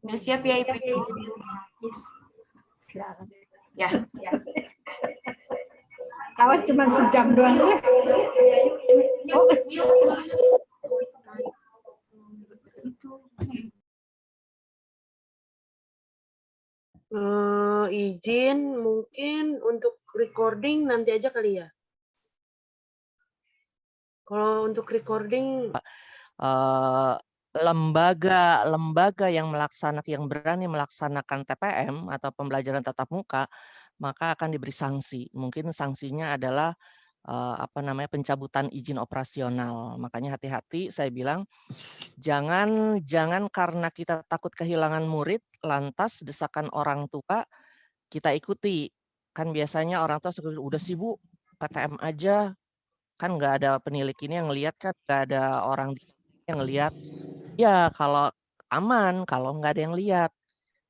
Udah siap ya Ibu? Yes. Silakan. Ya. Awas cuma sejam doang ya. Oh. Izin mungkin untuk recording nanti aja kali ya. Kalau untuk recording lembaga yang berani melaksanakan TPM atau pembelajaran tatap muka, maka akan diberi sanksi. Mungkin sanksinya adalah pencabutan izin operasional. Makanya hati-hati, saya bilang jangan karena kita takut kehilangan murid, lantas desakan orang tua kita ikuti. Kan biasanya orang tua udah sibuk PTM aja, kan nggak ada penilik ini yang ngelihat, kan nggak ada orang yang ngelihat. Ya kalau aman, kalau nggak ada yang lihat.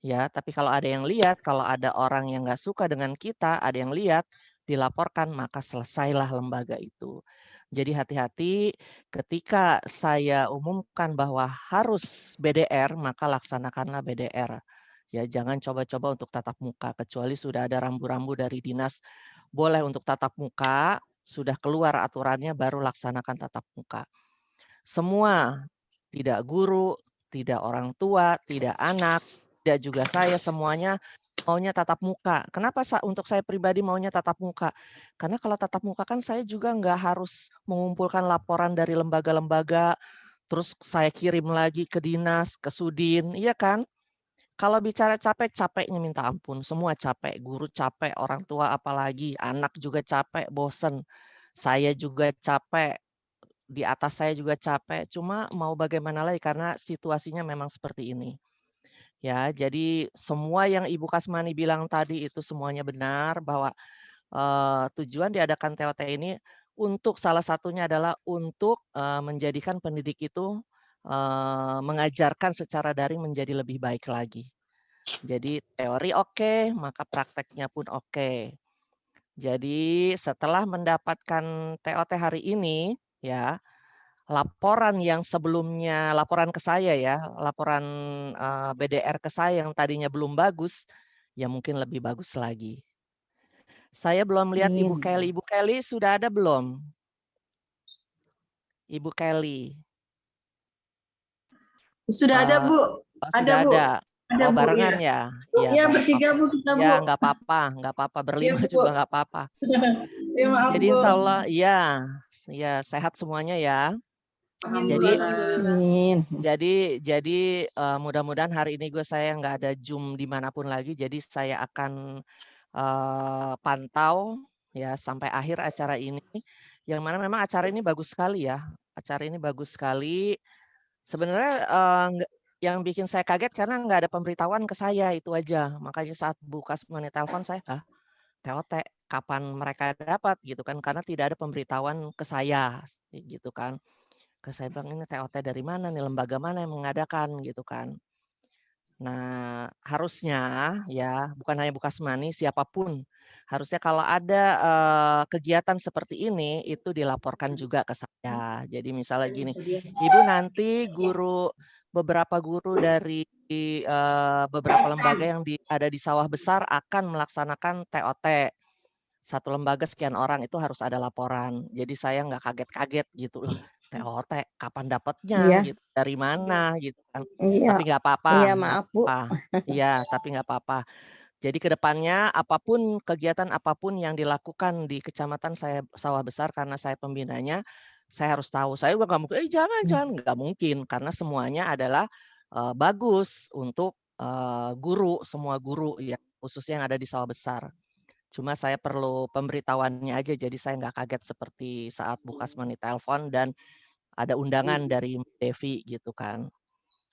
Ya, tapi kalau ada yang lihat, kalau ada orang yang nggak suka dengan kita, ada yang lihat, dilaporkan, maka selesailah lembaga itu. Jadi hati-hati ketika saya umumkan bahwa harus BDR, maka laksanakanlah BDR. Ya, jangan coba-coba untuk tatap muka, kecuali sudah ada rambu-rambu dari dinas boleh untuk tatap muka, sudah keluar aturannya baru laksanakan tatap muka. Semua, tidak guru, tidak orang tua, tidak anak, tidak juga saya, semuanya maunya tatap muka. Kenapa untuk saya pribadi maunya tatap muka? Karena kalau tatap muka kan saya juga nggak harus mengumpulkan laporan dari lembaga-lembaga, terus saya kirim lagi ke dinas, ke Sudin, iya kan? Kalau bicara capek, capeknya minta ampun. Semua capek, guru capek, orang tua apalagi, anak juga capek, bosen. Saya juga capek, di atas saya juga capek. Cuma mau bagaimana lagi karena situasinya memang seperti ini. Ya, jadi semua yang Ibu Kasmani bilang tadi itu semuanya benar bahwa tujuan diadakan TOT ini untuk salah satunya adalah untuk menjadikan pendidik itu mengajarkan secara daring menjadi lebih baik lagi. Jadi teori oke, maka prakteknya pun oke. Jadi setelah mendapatkan TOT hari ini, ya, laporan yang sebelumnya, laporan ke saya ya, laporan BDR ke saya yang tadinya belum bagus, ya mungkin lebih bagus lagi. Saya belum lihat Ibu Kelly. Ibu Kelly sudah ada belum? Ibu Kelly. Sudah ada, Bu. Sudah ada. Ada, Bu, barengan ya. ya? Ya, bertiga, Bu, kita, Bu. Ya, nggak apa-apa. Berlima Ya, juga nggak apa-apa. Ya, maaf, Jadi Bu. insya Allah, ya sehat semuanya ya. Jadi mudah-mudahan hari ini saya nggak ada Zoom dimanapun lagi. Jadi saya akan pantau ya sampai akhir acara ini. Yang mana memang acara ini bagus sekali ya. Acara ini bagus sekali. Sebenarnya yang bikin saya kaget karena nggak ada pemberitahuan ke saya, itu aja. Makanya saat Bu Kasmani telepon saya, TOT kapan mereka dapat gitu kan, karena tidak ada pemberitahuan ke saya gitu kan. Saya bilang ini TOT dari mana nih, lembaga mana yang mengadakan gitu kan. Nah, harusnya ya bukan hanya Bu Kasmani, siapapun harusnya kalau ada kegiatan seperti ini itu dilaporkan juga ke saya. Jadi misalnya gini, Ibu nanti beberapa guru dari beberapa lembaga yang ada di Sawah Besar akan melaksanakan TOT. Satu lembaga sekian orang itu harus ada laporan. Jadi saya nggak kaget-kaget gitu loh. TOT kapan dapatnya gitu, dari mana gitu kan. Tapi nggak apa-apa. Iya, maaf, Bu. Iya, tapi nggak apa-apa. Jadi ke depannya kegiatan apapun yang dilakukan di kecamatan saya Sawah Besar karena saya pembinanya, saya harus tahu. Saya juga nggak mungkin, jangan, nggak mungkin karena semuanya adalah bagus untuk guru, semua guru ya, khususnya yang ada di Sawah Besar. Cuma saya perlu pemberitahuannya aja, jadi saya nggak kaget seperti saat Bu Kasmani telepon dan ada undangan dari Devi gitu kan.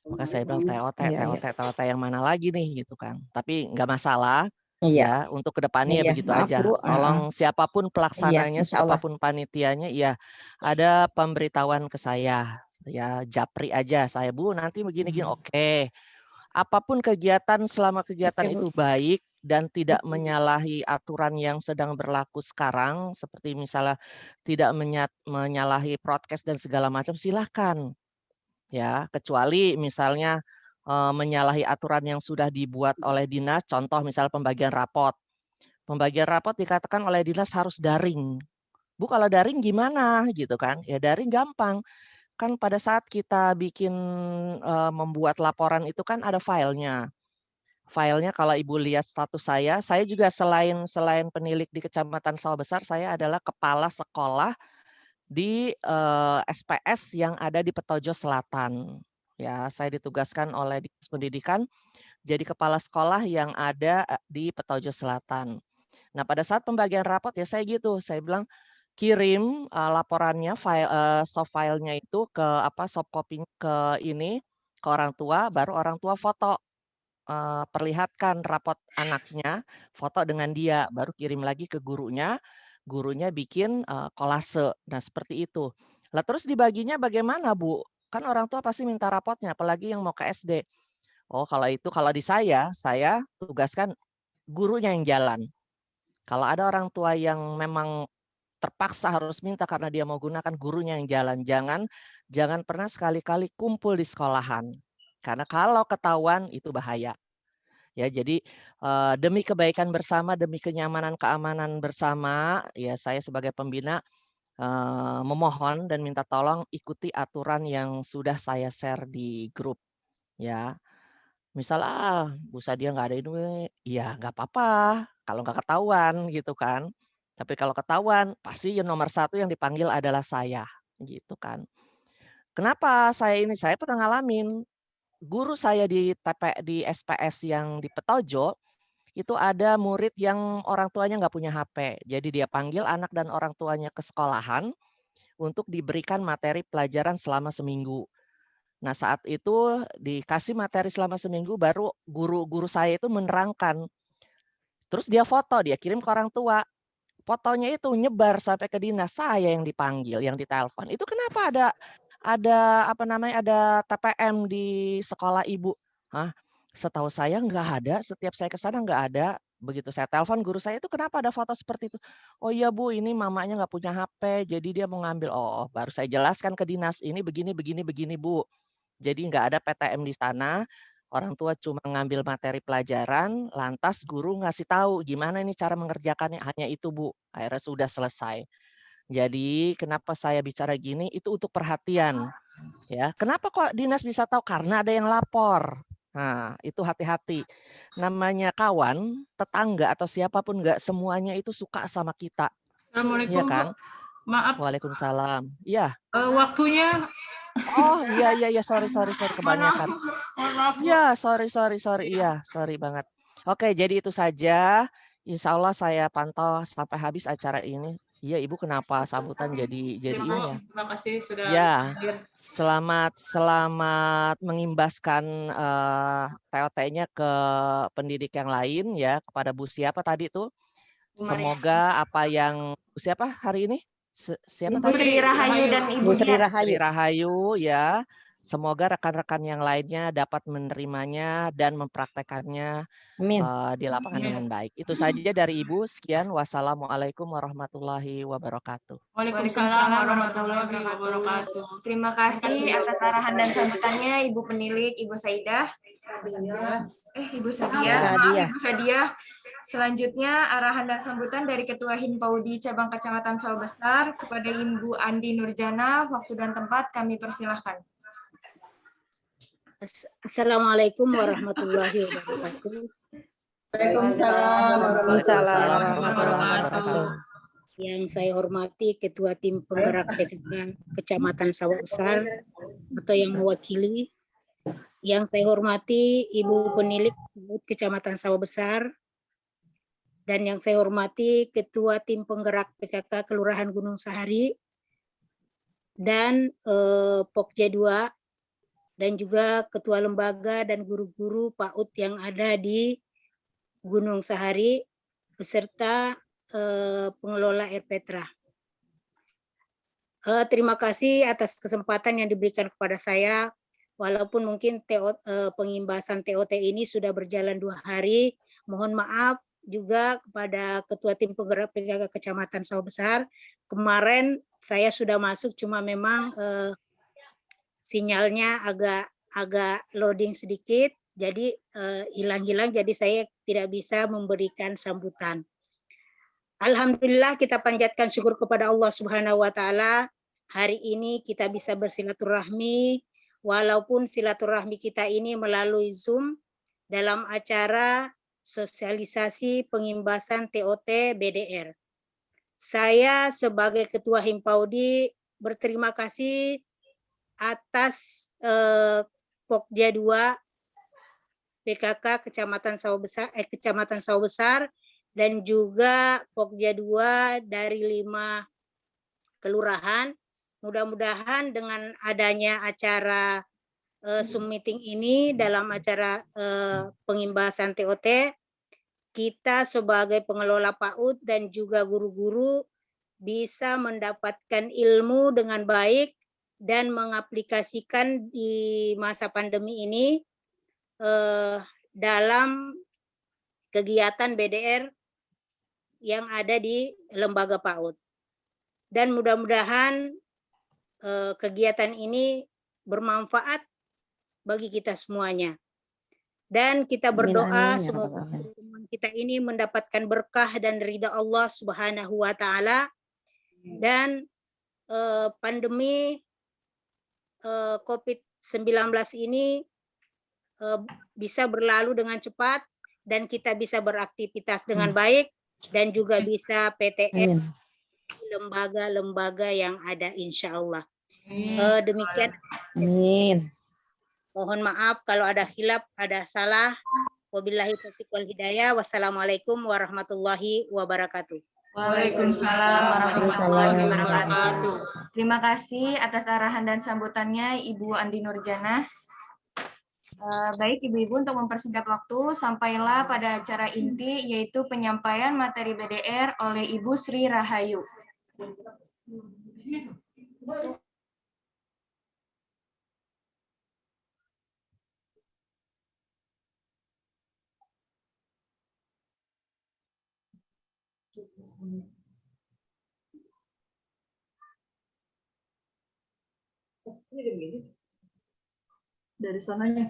Maka saya bilang TOT yang mana lagi nih gitu kan. Tapi nggak masalah ya, untuk kedepannya begitu maaf, aja. Bu. Tolong siapapun pelaksananya, insya Allah. siapapun panitianya, ya ada pemberitahuan ke saya. Ya japri aja saya, Bu nanti begini-gini, oke. Apapun kegiatan selama kegiatan itu baik dan tidak menyalahi aturan yang sedang berlaku sekarang, seperti misalnya tidak menyalahi prokes dan segala macam, silahkan. Ya, kecuali misalnya menyalahi aturan yang sudah dibuat oleh dinas, contoh misalnya pembagian rapot. Pembagian rapot dikatakan oleh dinas harus daring. Bu, kalau daring gimana gitu kan? Ya daring gampang. Kan pada saat kita bikin membuat laporan itu kan ada filenya. Filenya kalau Ibu lihat status saya juga selain penilik di Kecamatan Sawah Besar, saya adalah kepala sekolah di SPS yang ada di Petojo Selatan. Ya, saya ditugaskan oleh Dinas Pendidikan jadi kepala sekolah yang ada di Petojo Selatan. Nah, pada saat pembagian rapot ya saya gitu, saya bilang kirim laporannya, soft filenya itu ke soft copy ke ini ke orang tua, baru orang tua foto, perlihatkan rapot anaknya, foto dengan dia, baru kirim lagi ke gurunya, gurunya bikin kolase. Nah, seperti itu. Lah terus dibaginya bagaimana, Bu? Kan orang tua pasti minta rapotnya, apalagi yang mau ke SD. Oh, kalau itu kalau di saya tugaskan gurunya yang jalan. Kalau ada orang tua yang memang terpaksa harus minta karena dia mau gunakan, gurunya yang jalan. Jangan pernah sekali-kali kumpul di sekolahan. Karena kalau ketahuan itu bahaya. Ya, jadi demi kebaikan bersama, demi kenyamanan keamanan bersama, ya saya sebagai pembina memohon dan minta tolong ikuti aturan yang sudah saya share di grup ya. Misal, Bu Sadia nggak ada ini, ya nggak apa-apa kalau nggak ketahuan gitu kan. Tapi kalau ketahuan, pasti yang nomor 1 yang dipanggil adalah saya, gitu kan. Kenapa saya ini? Saya pernah ngalamin, guru saya di SPS yang di Petojo, itu ada murid yang orang tuanya nggak punya HP. Jadi dia panggil anak dan orang tuanya ke sekolahan untuk diberikan materi pelajaran selama seminggu. Nah, saat itu dikasih materi selama seminggu baru guru saya itu menerangkan. Terus dia foto, dia kirim ke orang tua. Fotonya itu nyebar sampai ke dinas, saya yang dipanggil, yang ditelepon. Itu kenapa ada TPM di sekolah Ibu? Hah? Setahu saya nggak ada, setiap saya ke sana nggak ada. Begitu saya telepon guru saya, itu kenapa ada foto seperti itu? Oh iya Bu, ini mamanya nggak punya HP, jadi dia mau ngambil. Oh, baru saya jelaskan ke dinas, ini begini Bu. Jadi nggak ada PTM di sana, orang tua cuma ngambil materi pelajaran, lantas guru ngasih tahu gimana ini cara mengerjakannya, hanya itu Bu, akhirnya sudah selesai. Jadi kenapa saya bicara gini, itu untuk perhatian. Ya, kenapa kok dinas bisa tahu? Karena ada yang lapor. Nah, itu hati-hati. Namanya kawan, tetangga atau siapapun nggak semuanya itu suka sama kita. Iya Assalamualaikum, Bu. kan? Maaf, Waalaikumsalam. Iya. waktunya. Oh, iya, sorry kebanyakan. Mohon maaf, Bu. Iya, sorry. Iya, sorry banget. Oke, jadi itu saja. Insya Allah saya pantau sampai habis acara ini. Iya, Ibu kenapa sambutan jadi ini ya? Terima kasih sudah Ya, hadir. selamat mengimbaskan TOT-nya ke pendidik yang lain ya, kepada Bu siapa tadi tuh? Semoga apa yang Bu siapa hari ini? Siapa Ibu tadi? Sri Rahayu dan Ibu Sri Dian. Rahayu. Sri Rahayu ya. Semoga rekan-rekan yang lainnya dapat menerimanya dan mempraktekannya Amin. di lapangan dengan baik. Itu saja dari Ibu. Sekian. Wassalamualaikum warahmatullahi wabarakatuh. Waalaikumsalam warahmatullahi wabarakatuh. Terima kasih atas arahan dan sambutannya Ibu Penilik, Ibu Saidah. Ibu Sadia. Maaf, Ibu Sadia. Selanjutnya arahan dan sambutan dari Ketua Hinpaudi Cabang Kecamatan Sawah Besar kepada Ibu Andi Nurjana. Waktu dan tempat kami persilahkan. Assalamualaikum warahmatullahi wabarakatuh. Waalaikumsalam Waalaikumsalam warahmatullahi wabarakatuh. Yang saya hormati Ketua Tim Penggerak PKK Kecamatan Sawah Besar atau yang mewakili. Yang saya hormati Ibu Penilik Kecamatan Sawah Besar. Dan yang saya hormati Ketua Tim Penggerak PKK Kelurahan Gunung Sahari. Dan Pokja 2. Dan juga Ketua Lembaga dan guru-guru PAUD yang ada di Gunung Sahari beserta pengelola Air Petra. Terima kasih atas kesempatan yang diberikan kepada saya. Walaupun mungkin pengimbasan TOT ini sudah berjalan 2 hari, mohon maaf juga kepada Ketua Tim Penggerak PKK Kecamatan Sawah Besar. Kemarin saya sudah masuk, cuma memang sinyalnya agak agak loading sedikit, jadi hilang-hilang, jadi saya tidak bisa memberikan sambutan. Alhamdulillah, kita panjatkan syukur kepada Allah Subhanahu wa Ta'ala. Hari ini kita bisa bersilaturahmi, walaupun silaturahmi kita ini melalui Zoom dalam acara sosialisasi pengimbasan TOT BDR. Saya sebagai Ketua Himpaudi berterima kasih atas Pokja 2 PKK Kecamatan Sawah Besar dan juga Pokja 2 dari 5 kelurahan. Mudah-mudahan dengan adanya acara Zoom meeting ini dalam acara pengimbasan TOT, kita sebagai pengelola PAUD dan juga guru-guru bisa mendapatkan ilmu dengan baik dan mengaplikasikan di masa pandemi ini dalam kegiatan BDR yang ada di lembaga PAUD. Dan mudah-mudahan kegiatan ini bermanfaat bagi kita semuanya. Dan kita berdoa semoga teman kita ini mendapatkan berkah dan ridha Allah Subhanahu wa Ta'ala, dan pandemi COVID-19 ini bisa berlalu dengan cepat dan kita bisa beraktivitas dengan baik dan juga bisa PTM lembaga-lembaga yang ada, insya Allah. Demikian. Amin. Mohon maaf kalau ada khilaf, ada salah. Wabillahi taufiq wal hidayah. Wassalamualaikum warahmatullahi wabarakatuh. Waalaikumsalam warahmatullahi wabarakatuh. Terima kasih atas arahan dan sambutannya Ibu Andi Nurjanah. Baik Ibu-Ibu, untuk mempersingkat waktu, sampailah pada acara inti, yaitu penyampaian materi BDR oleh Ibu Sri Rahayu. Dari sananya.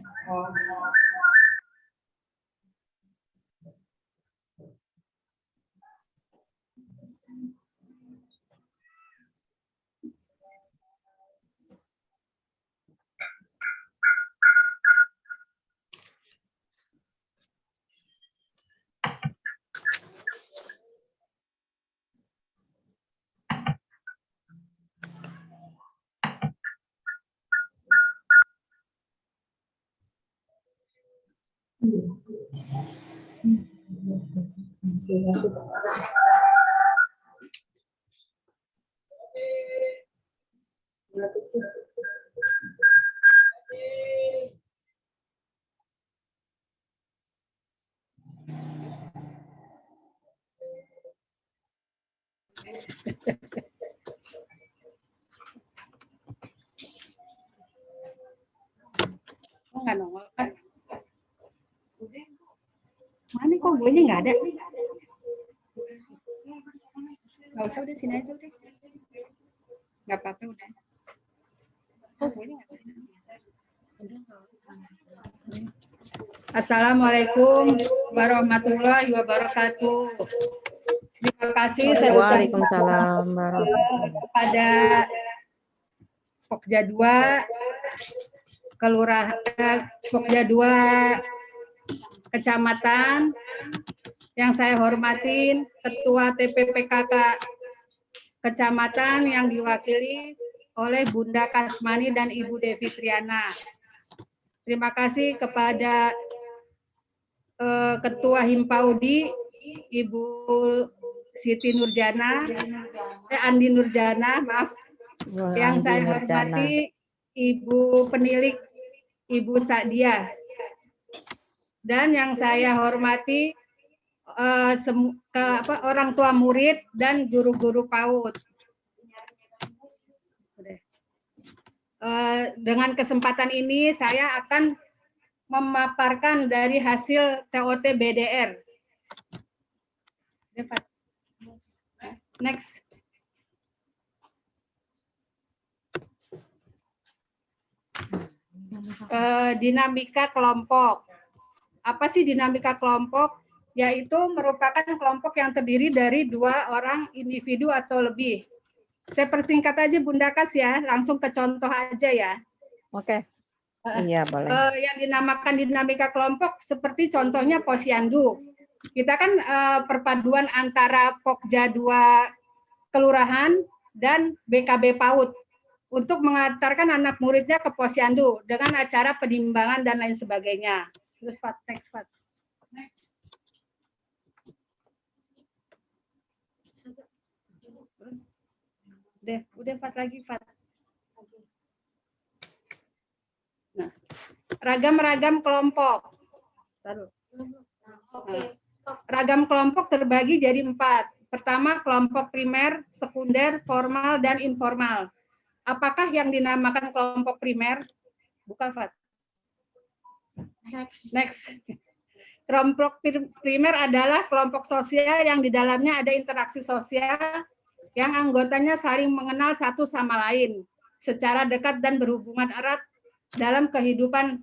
Enggak nongol kan? Mana kok gue nya nggak ada? Nggak usah, udah sini aja udah. Nggak apa-apa udah. Kok gue nya nggak ada? Assalamualaikum warahmatullahi wabarakatuh. Terima kasih saya ucapkan kepada Pokja 2 Kelurahan Pokja 2 Kecamatan, yang saya hormatin Ketua TPPKK Kecamatan yang diwakili oleh Bunda Kasmani dan Ibu Devi Triana. Terima kasih kepada Ketua Himpaudi Ibu Siti Nurjana, Andi Nurjana, maaf. Yang saya hormati Ibu Penilik Ibu Sadia. Dan yang saya hormati orang tua murid dan guru-guru PAUD. Dengan kesempatan ini saya akan memaparkan dari hasil TOT BDR. Next. dinamika kelompok. Apa sih dinamika kelompok? Yaitu merupakan kelompok yang terdiri dari 2 orang individu atau lebih. Saya persingkat aja Bunda Kas ya, langsung ke contoh aja ya. Oke. Iya, boleh. Yang dinamakan dinamika kelompok seperti contohnya posyandu. Kita kan perpaduan antara Pokja 2 kelurahan dan BKB PAUD untuk mengantarkan anak muridnya ke posyandu dengan acara penimbangan dan lain sebagainya. Terus next, Pak. Udah Fat lagi Fat. Nah, ragam-ragam kelompok. Ragam kelompok terbagi jadi 4. Pertama, kelompok primer, sekunder, formal, dan informal. Apakah yang dinamakan kelompok primer? Bukan Fat. Next. Kelompok primer adalah kelompok sosial yang di dalamnya ada interaksi sosial yang anggotanya saling mengenal satu sama lain secara dekat dan berhubungan erat dalam kehidupan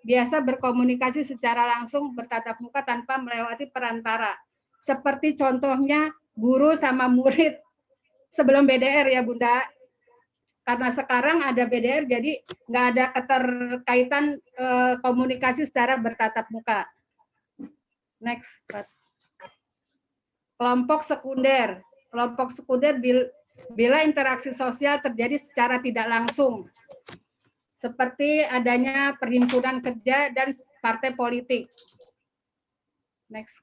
biasa, berkomunikasi secara langsung bertatap muka tanpa melewati perantara. Seperti contohnya guru sama murid sebelum BDR ya Bunda. Karena sekarang ada BDR jadi nggak ada keterkaitan komunikasi secara bertatap muka. Next. Kelompok sekunder. Kelompok sekunder bila interaksi sosial terjadi secara tidak langsung, seperti adanya perhimpunan kerja dan partai politik. Next.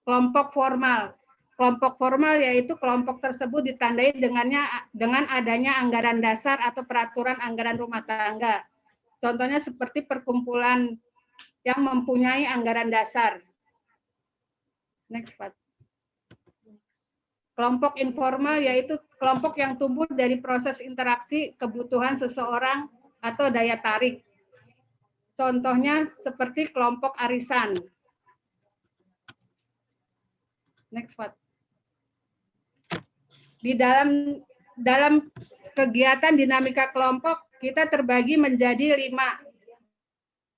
Kelompok formal. Kelompok formal yaitu kelompok tersebut ditandai dengan adanya anggaran dasar atau peraturan anggaran rumah tangga. Contohnya seperti perkumpulan yang mempunyai anggaran dasar. Next, Pak. Kelompok informal yaitu kelompok yang tumbuh dari proses interaksi kebutuhan seseorang atau daya tarik. Contohnya seperti kelompok arisan. Next, Pak. Di dalam kegiatan dinamika kelompok kita terbagi menjadi 5.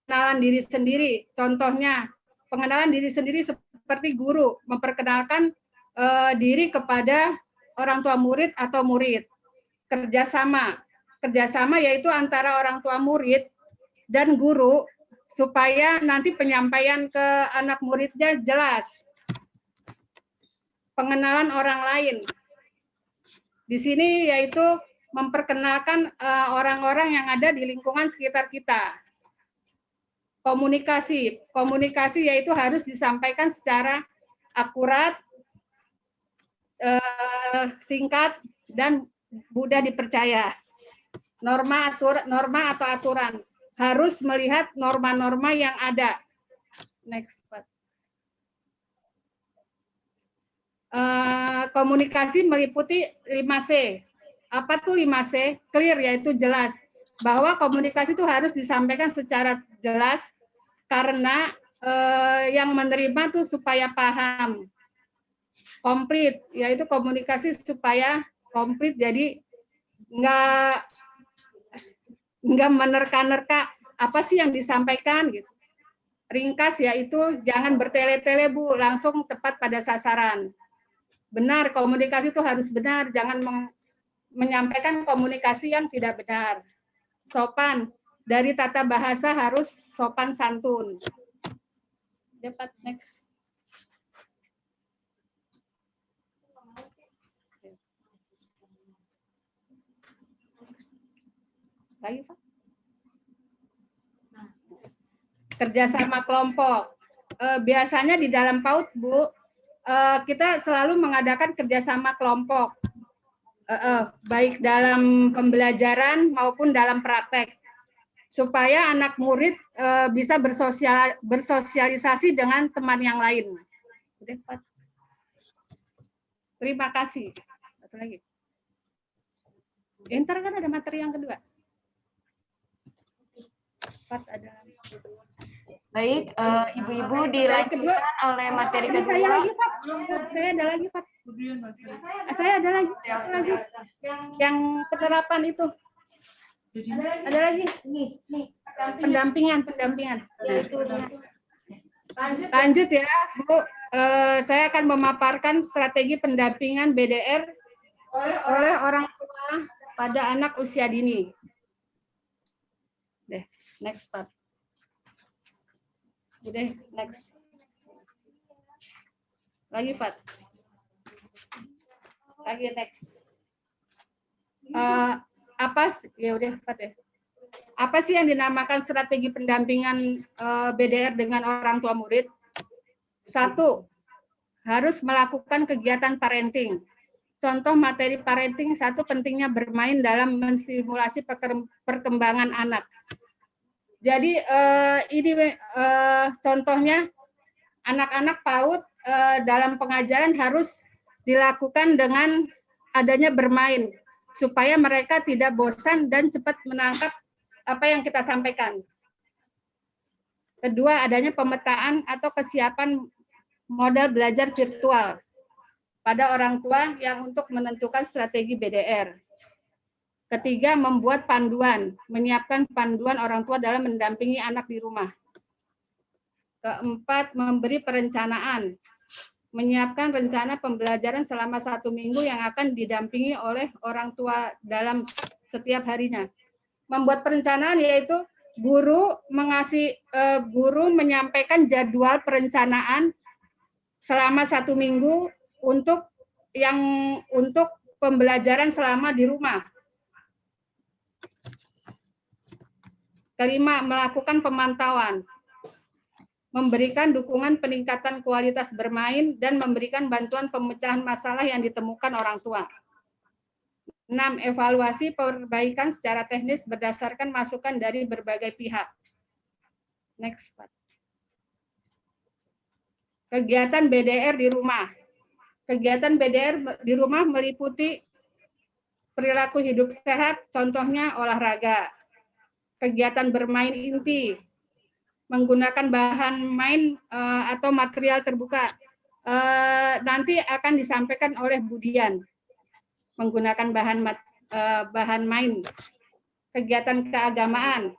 Pengenalan diri sendiri. Contohnya pengenalan diri sendiri seperti guru memperkenalkan diri kepada orang tua murid atau murid. Kerjasama. Kerjasama yaitu antara orang tua murid dan guru supaya nanti penyampaian ke anak muridnya jelas. Pengenalan orang lain. Di sini yaitu memperkenalkan orang-orang yang ada di lingkungan sekitar kita. Komunikasi. Komunikasi yaitu harus disampaikan secara akurat, singkat, dan mudah dipercaya. Norma atau aturan. Harus melihat norma-norma yang ada. Next. Komunikasi meliputi 5C. Apa tuh 5C? Clear, yaitu jelas. Bahwa komunikasi itu harus disampaikan secara jelas karena yang menerima tuh supaya paham. Komplit, yaitu komunikasi supaya komplit, jadi nggak menerka-nerka apa sih yang disampaikan gitu. Ringkas, yaitu jangan bertele-tele Bu, langsung tepat pada sasaran. Benar, komunikasi itu harus benar, jangan menyampaikan komunikasi yang tidak benar. Sopan, dari tata bahasa harus sopan santun. Dapat next. Lagi, Pak. Kerjasama kelompok. Biasanya di dalam PAUD, Bu, kita selalu mengadakan kerjasama kelompok, baik dalam pembelajaran maupun dalam praktek, supaya anak murid bisa bersosialisasi dengan teman yang lain. Terima kasih. Satu lagi. Ntar kan ada materi yang kedua. Baik, Ibu-ibu dilanjutkan oleh materi kedua. Saya lagi, Pak. Saya ada lagi, Pak. Saya ada lagi. Yang penerapan itu. Ada lagi? Pendampingan. Lanjut ya, Bu. Saya akan memaparkan strategi pendampingan BDR oleh orang tua pada anak usia dini. Deh, next part. Udah, next. Lagi, Pak. Lagi next. Ya udah, Pak ya. Apa sih yang dinamakan strategi pendampingan BDR dengan orang tua murid? 1. Harus melakukan kegiatan parenting. Contoh materi parenting, 1, pentingnya bermain dalam menstimulasi perkembangan anak. Jadi ini contohnya anak-anak PAUD dalam pengajaran harus dilakukan dengan adanya bermain supaya mereka tidak bosan dan cepat menangkap apa yang kita sampaikan. Kedua, adanya pemetaan atau kesiapan modal belajar virtual pada orang tua yang untuk menentukan strategi BDR. Ketiga, membuat panduan, menyiapkan panduan orang tua dalam mendampingi anak di rumah. Keempat, memberi perencanaan, menyiapkan rencana pembelajaran selama 1 minggu yang akan didampingi oleh orang tua dalam setiap harinya. Membuat perencanaan yaitu guru menyampaikan jadwal perencanaan selama 1 minggu untuk pembelajaran selama di rumah. Kelima, melakukan pemantauan, memberikan dukungan peningkatan kualitas bermain dan memberikan bantuan pemecahan masalah yang ditemukan orang tua. 6. Evaluasi perbaikan secara teknis berdasarkan masukan dari berbagai pihak. Next. Kegiatan BDR di rumah. Kegiatan BDR di rumah meliputi perilaku hidup sehat, contohnya olahraga. Kegiatan bermain inti, menggunakan bahan main atau material terbuka. Nanti akan disampaikan oleh Budian. Menggunakan bahan main. Kegiatan keagamaan.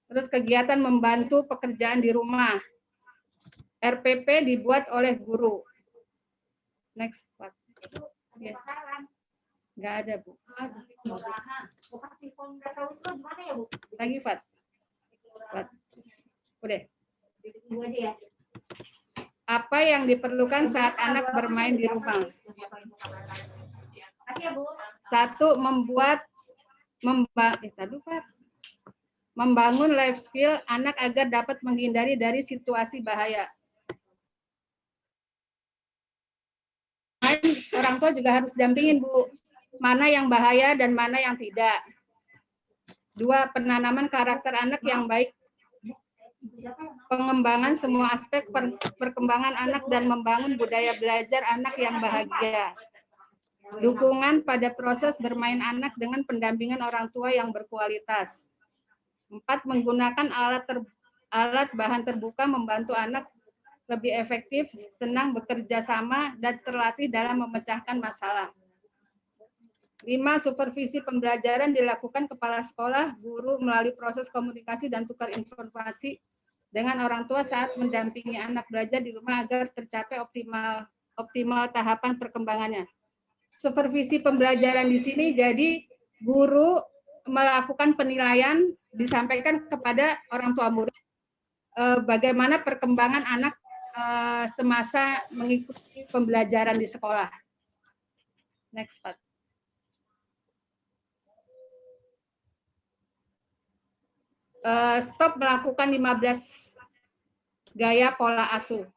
Terus kegiatan membantu pekerjaan di rumah. RPP dibuat oleh guru. Next, Pak. Ya. Nggak ada, Bu. Lagi, Pak. Udah. Apa yang diperlukan saat anak bermain di rumah? 1. Membangun life skill anak agar dapat menghindari dari situasi bahaya. Orang tua juga harus dampingin, Bu. Mana yang bahaya dan mana yang tidak. 2. Penanaman karakter anak yang baik. Pengembangan semua aspek perkembangan anak dan membangun budaya belajar anak yang bahagia. Dukungan pada proses bermain anak dengan pendampingan orang tua yang berkualitas. 4. Menggunakan alat bahan terbuka membantu anak lebih efektif, senang bekerja sama, dan terlatih dalam memecahkan masalah. 5. Supervisi pembelajaran dilakukan kepala sekolah, guru melalui proses komunikasi dan tukar informasi dengan orang tua saat mendampingi anak belajar di rumah agar tercapai optimal tahapan perkembangannya. Supervisi pembelajaran di sini jadi guru melakukan penilaian disampaikan kepada orang tua murid bagaimana perkembangan anak semasa mengikuti pembelajaran di sekolah. Next, Pak. Stop melakukan 15 gaya pola asuh.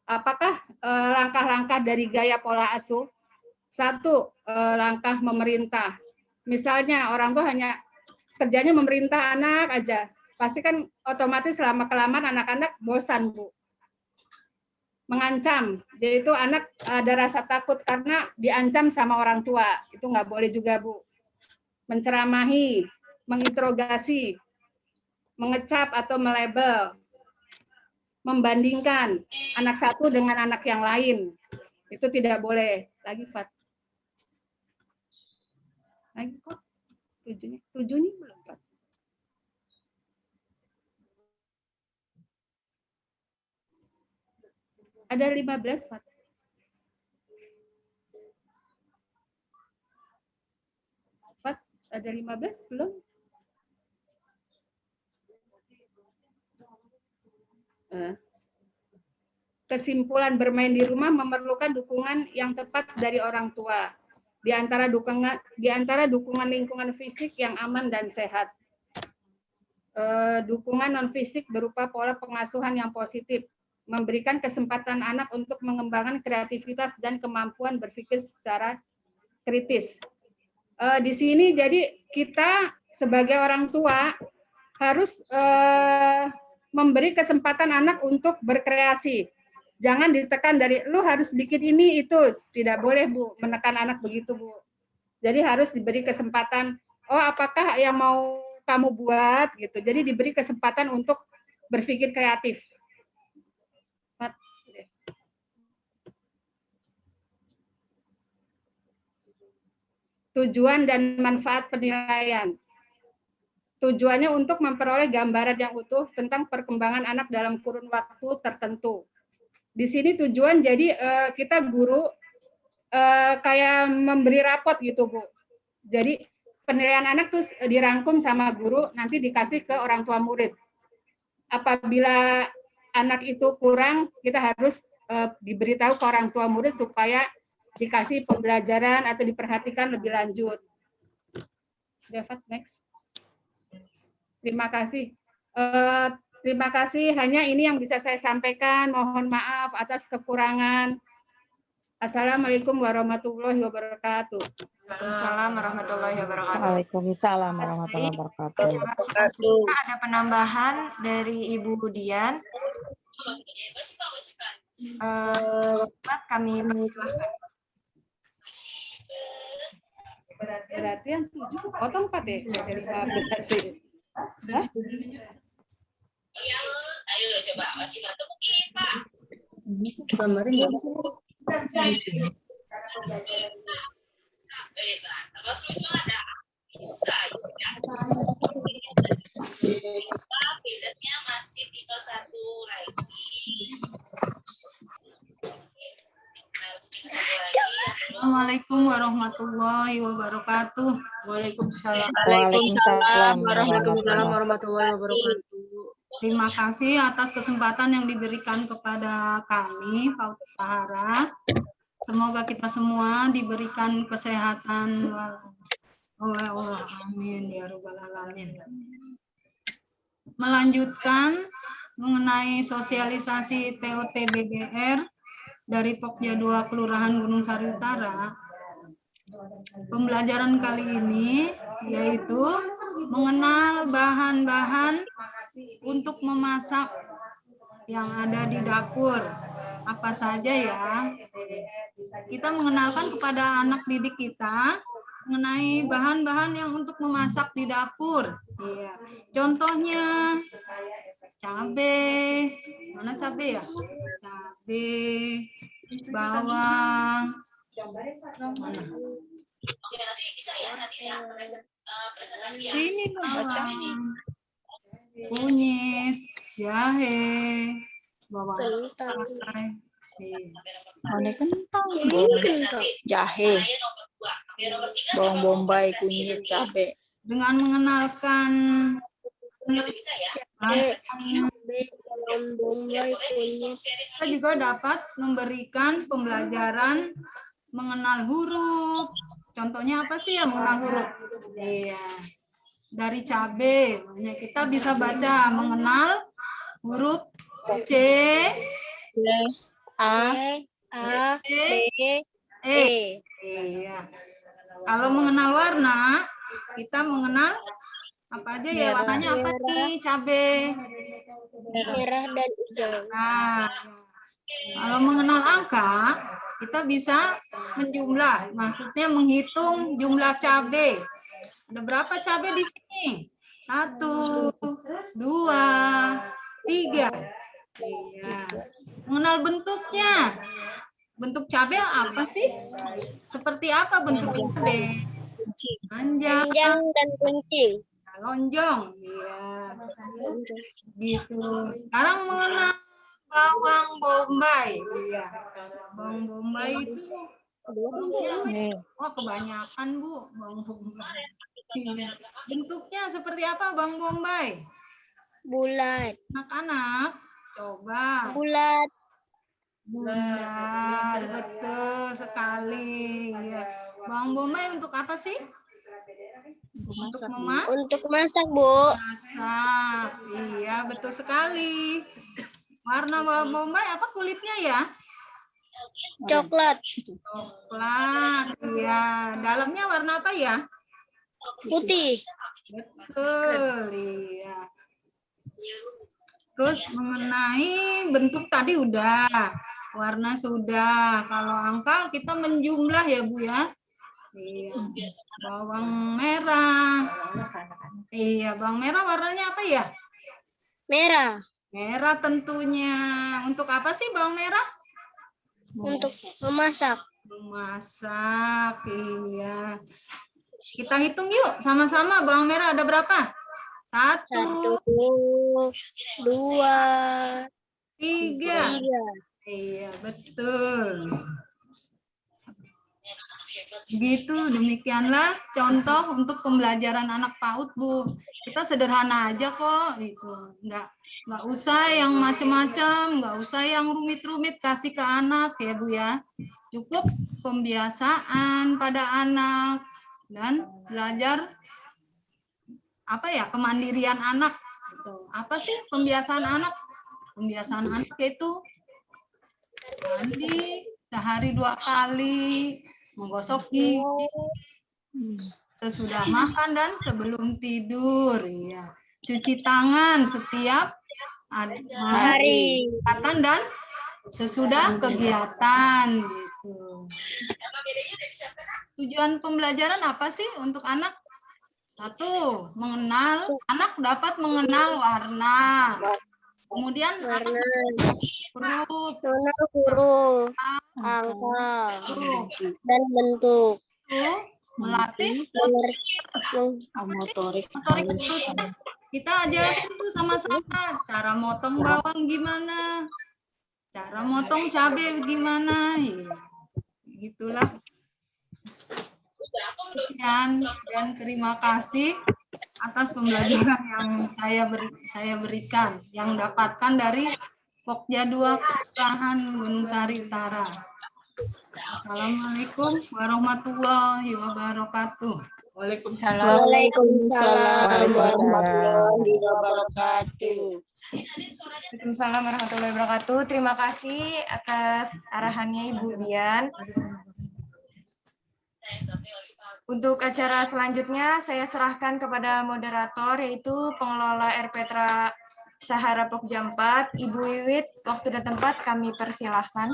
Apakah langkah-langkah dari gaya pola asuh? 1. Langkah memerintah. Misalnya orang tua hanya kerjanya memerintah anak aja. Pasti kan otomatis lama-kelamaan anak-anak bosan, Bu. Mengancam, yaitu anak ada rasa takut karena diancam sama orang tua. Itu nggak boleh juga, Bu. Menceramahi, menginterogasi, mengecap atau melabel, membandingkan anak satu dengan anak yang lain. Itu tidak boleh. Lagi, Fat. Lagi kok. 7 nih belum, Pak. Ada 15, Pak. Pak, ada 15 belum? Kesimpulan bermain di rumah memerlukan dukungan yang tepat dari orang tua. Di antara dukungan lingkungan fisik yang aman dan sehat. Dukungan non fisik berupa pola pengasuhan yang positif, memberikan kesempatan anak untuk mengembangkan kreativitas dan kemampuan berpikir secara kritis. Di sini jadi kita sebagai orang tua harus memberi kesempatan anak untuk berkreasi. Jangan ditekan dari lu harus bikin ini itu, tidak boleh Bu menekan anak begitu Bu. Jadi harus diberi kesempatan. Oh apakah yang mau kamu buat gitu. Jadi diberi kesempatan untuk berpikir kreatif. Tujuan dan manfaat penilaian. Tujuannya untuk memperoleh gambaran yang utuh tentang perkembangan anak dalam kurun waktu tertentu. Di sini tujuan jadi kita guru kayak memberi rapot gitu Bu. Jadi penilaian anak tuh dirangkum sama guru, nanti dikasih ke orang tua murid. Apabila anak itu kurang, kita harus diberitahu ke orang tua murid supaya dikasih pembelajaran atau diperhatikan lebih lanjut. Dapat next. Terima kasih. Terima kasih, hanya ini yang bisa saya sampaikan. Mohon maaf atas kekurangan. Assalamualaikum warahmatullahi wabarakatuh. Waalaikumsalam warahmatullahi wabarakatuh. Waalaikumsalam warahmatullahi wabarakatuh. Ada penambahan dari Ibu Dian. Kami persilahkan. Berarti yang 7 potong 4 deh dari 15. Hah? Ayo coba masih batu mungkin Pak. Gambarnya Di sini. Bisa, terus ada. Bisa ya. Bedanya masih tinggal 1 lagi. Assalamualaikum warahmatullahi wabarakatuh. Waalaikumsalam. Waalaikumsalam Waalaikumsalam warahmatullahi wabarakatuh. Terima kasih atas kesempatan yang diberikan kepada kami, Pak Sahara. Semoga kita semua diberikan kesehatan oleh Allah. Amin ya rabbal alamin. Melanjutkan mengenai sosialisasi TOT BBR dari Pokja 2 Kelurahan Gunung Sari Utara. Pembelajaran kali ini yaitu mengenal bahan-bahan untuk memasak yang ada di dapur. Apa saja ya? Kita mengenalkan kepada anak didik kita mengenai bahan-bahan yang untuk memasak di dapur. Iya. Contohnya cabai. Mana cabai ya? Cabai, bawang. Mana? Nanti bisa ya nanti ya presentasi. Sini baca ini. Kunyit, jahe, bawang putih, Ini kentang, jahe, bawang bombay, kunyit, cabai. Dengan mengenalkan kita juga dapat memberikan pembelajaran mengenal huruf. Contohnya apa sih ya mengenal huruf? Iya. Dari cabai, kita bisa baca mengenal huruf C, A, B, E. Iya. Kalau mengenal warna, kita mengenal apa aja ya warnanya apa nih cabai? merah dan hijau. Nah, kalau mengenal angka, kita bisa menjumlah, maksudnya menghitung jumlah cabai. Ada berapa cabai di sini? 1, 2, 3. Iya. Mengenal bentuknya. Bentuk cabai apa sih? Seperti apa bentuk cabai? Manjang, Panjang dan kuncing. lonjong. Iya. Gitu. Sekarang mengenal bawang bombay. Iya. Bawang bombay itu hurufnya apa ya? Oh, kebanyakan, Bu. Bawang bombay. Iya. Bentuknya seperti apa bawang bombay? Bulat. Anak-anak, coba. Bulat. Bulat, betul sekali. Ya. Bawang bombay untuk apa sih? Untuk Untuk masak, Bu. memasak. Iya, betul sekali. Warna bawang bombay apa kulitnya ya? Coklat. Coklat. Iya, dalamnya warna apa ya? Putih. Betul, iya. Terus mengenai bentuk tadi udah, warna sudah. Kalau angka kita menjumlah ya Bu ya. Iya. Bawang merah. Iya, bawang merah warnanya apa ya? Merah. Merah tentunya. Untuk apa sih bawang merah? Untuk memasak. Memasak, iya. Kita hitung yuk sama-sama bawang merah ada berapa? 1, 1, 2, 3. 3. Iya, betul. Begitu, demikianlah contoh untuk pembelajaran anak PAUD, Bu. Kita sederhana aja kok, gitu. Nggak usah yang macam-macam, nggak usah yang rumit-rumit kasih ke anak ya, Bu ya. Cukup pembiasaan pada anak dan belajar apa ya, kemandirian anak. Gitu. Apa sih pembiasaan anak? Pembiasaan anak itu mandi sehari 2 kali, menggosok gigi sesudah makan dan sebelum tidur, ya. Cuci tangan setiap Hari. kegiatan dan sesudah kegiatan, gitu. Tujuan pembelajaran apa sih untuk anak? 1, mengenal, anak dapat mengenal warna. Kemudian apa? Huruf, Angka, huruf. dan bentuk. Itu melatih motorik halusnya. Kita ajarin tuh sama-sama cara motong bawang gimana, cara motong cabai gimana, ya. Gitulah. Sekian dan terima kasih atas pembelajaran yang saya berikan, yang dapatkan dari Pokja 2 Kelurahan Gunung Sari Utara. Assalamualaikum warahmatullahi wabarakatuh. Waalaikumsalam warahmatullahi wabarakatuh. Waalaikumsalam warahmatullahi wabarakatuh. Terima kasih atas arahannya Ibu Bian. Untuk acara selanjutnya saya serahkan kepada moderator yaitu pengelola RPTRA Sahara Pokja 4, Ibu Wiwit. Waktu dan tempat kami persilahkan.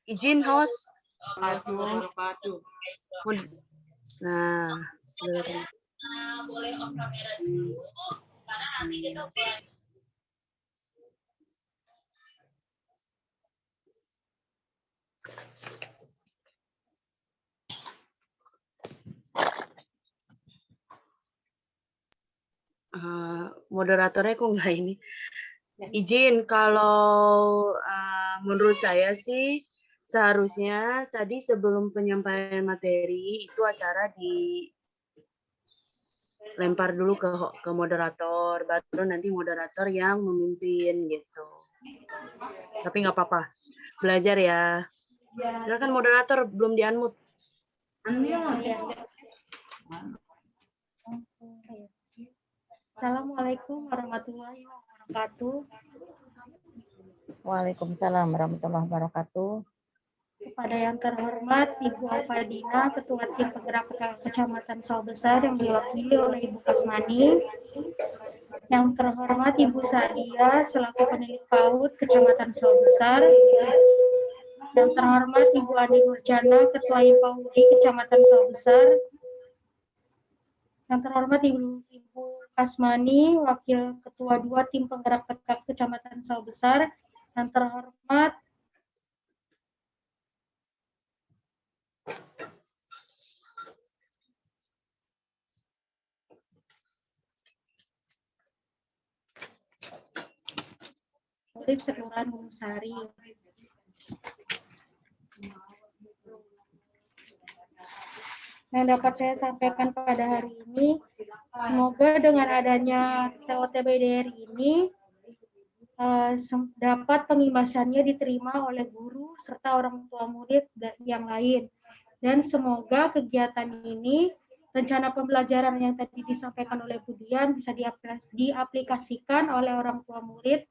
Izin host. Nah, boleh off kamera dulu karena nanti kita mulai. Moderatornya kok nggak ini. Izin, kalau menurut saya sih seharusnya tadi sebelum penyampaian materi itu acara dilempar dulu ke moderator, baru nanti moderator yang memimpin gitu. Tapi nggak apa-apa, belajar ya. Silakan moderator, belum di-unmute. Assalamualaikum warahmatullahi wabarakatuh. Waalaikumsalam warahmatullahi wabarakatuh. Kepada yang terhormat Ibu Alfadina, Ketua Tim Penggerak Kecamatan Sawah Besar yang diwakili oleh Ibu Kasmani. Yang terhormat Ibu Sadia selaku penilik PAUD Kecamatan Sawah Besar. Yang terhormat Ibu Adi Nurjana, Ketua Himpaudi Kecamatan Sawah Besar. Yang terhormat Ibu Kasmani, Wakil Ketua 2 Tim Penggerak PKK Kecamatan Sawah Besar. Yang terhormat Murid Kelurahan Gunung Sari. Yang dapat saya sampaikan pada hari ini, semoga dengan adanya TOTBDR ini dapat pengibasannya diterima oleh guru serta orang tua murid yang lain. Dan semoga kegiatan ini, rencana pembelajaran yang tadi disampaikan oleh Bu Dian bisa diaplikasikan oleh orang tua murid